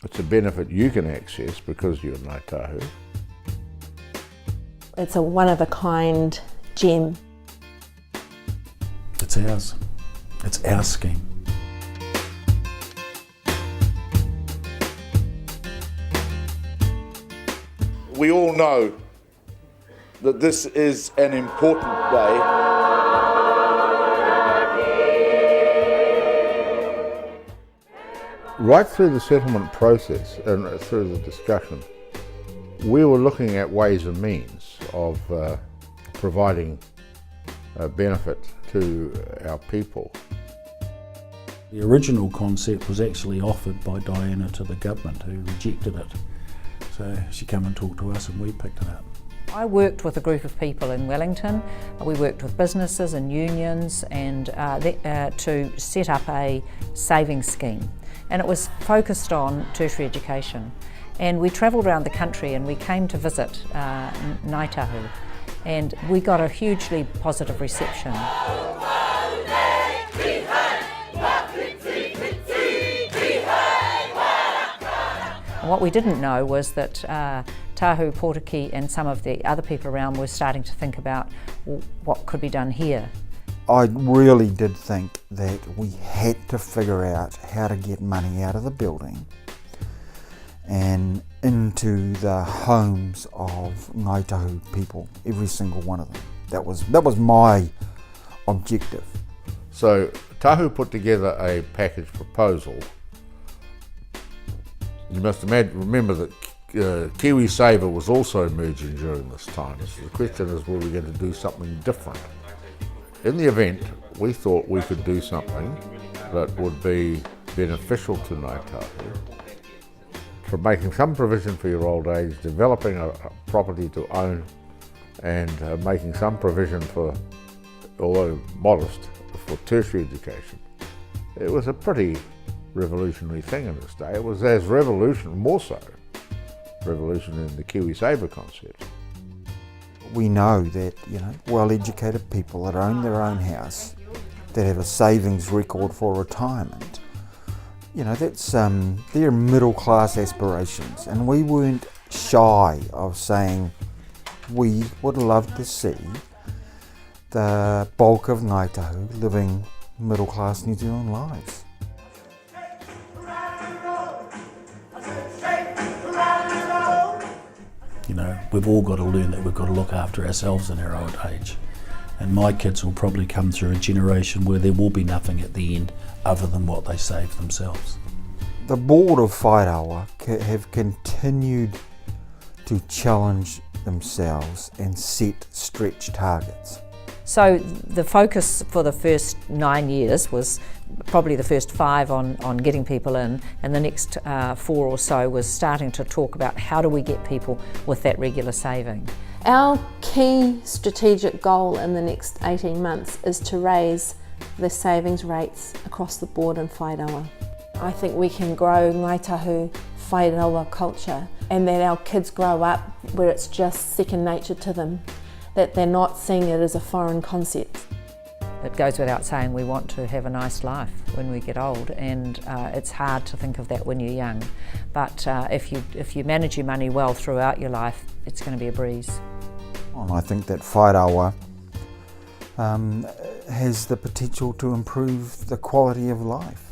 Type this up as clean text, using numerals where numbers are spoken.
It's a benefit you can access because you're Ngāi Tahu. It's a one-of-a-kind gem. It's ours. It's our scheme. We all know that this is an important day. Right through the settlement process and through the discussion, we were looking at ways and means of providing benefit to our people. The original concept was actually offered by Diana to the government, who rejected it. So she came and talked to us and we picked it up. I worked with a group of people in Wellington. We worked with businesses and unions and to set up a savings scheme. And it was focused on tertiary education. And we travelled around the country and we came to visit Ngāi Tahu, and we got a hugely positive reception. And what we didn't know was that Tahu, Portuki and some of the other people around were starting to think about what could be done here. I really did think that we had to figure out how to get money out of the building and into the homes of Ngāi Tahu people, every single one of them. That was my objective. So Tahu put together a package proposal. You must remember that Kiwi Saver was also emerging during this time. So the question is, were we going to do something different? In the event, we thought we could do something that would be beneficial to Ngāi Tahu, for making some provision for your old age, developing a property to own, and making some provision for, although modest, for tertiary education. It was a pretty revolutionary thing in its day. It was as more so revolution in the Kiwi Saver concept. We know that, well-educated people that own their own house, that have a savings record for retirement, that's their middle-class aspirations, and we weren't shy of saying we would love to see the bulk of Ngāi Tahu living middle-class New Zealand lives. We've all got to learn that we've got to look after ourselves in our old age. And my kids will probably come through a generation where there will be nothing at the end other than what they saved themselves. The board of Whai Rawa have continued to challenge themselves and set stretch targets. So the focus for the first 9 years was probably the first 5 on getting people in, and the next 4 or so was starting to talk about how do we get people with that regular saving. Our key strategic goal in the next 18 months is to raise the savings rates across the board in Whai Rawa. I think we can grow Ngāi Tahu Whai Rawa culture, and that our kids grow up where it's just second nature to them, that they're not seeing it as a foreign concept. It goes without saying we want to have a nice life when we get old, and it's hard to think of that when you're young. But if you manage your money well throughout your life, it's going to be a breeze. And I think that Whai Rawa has the potential to improve the quality of life.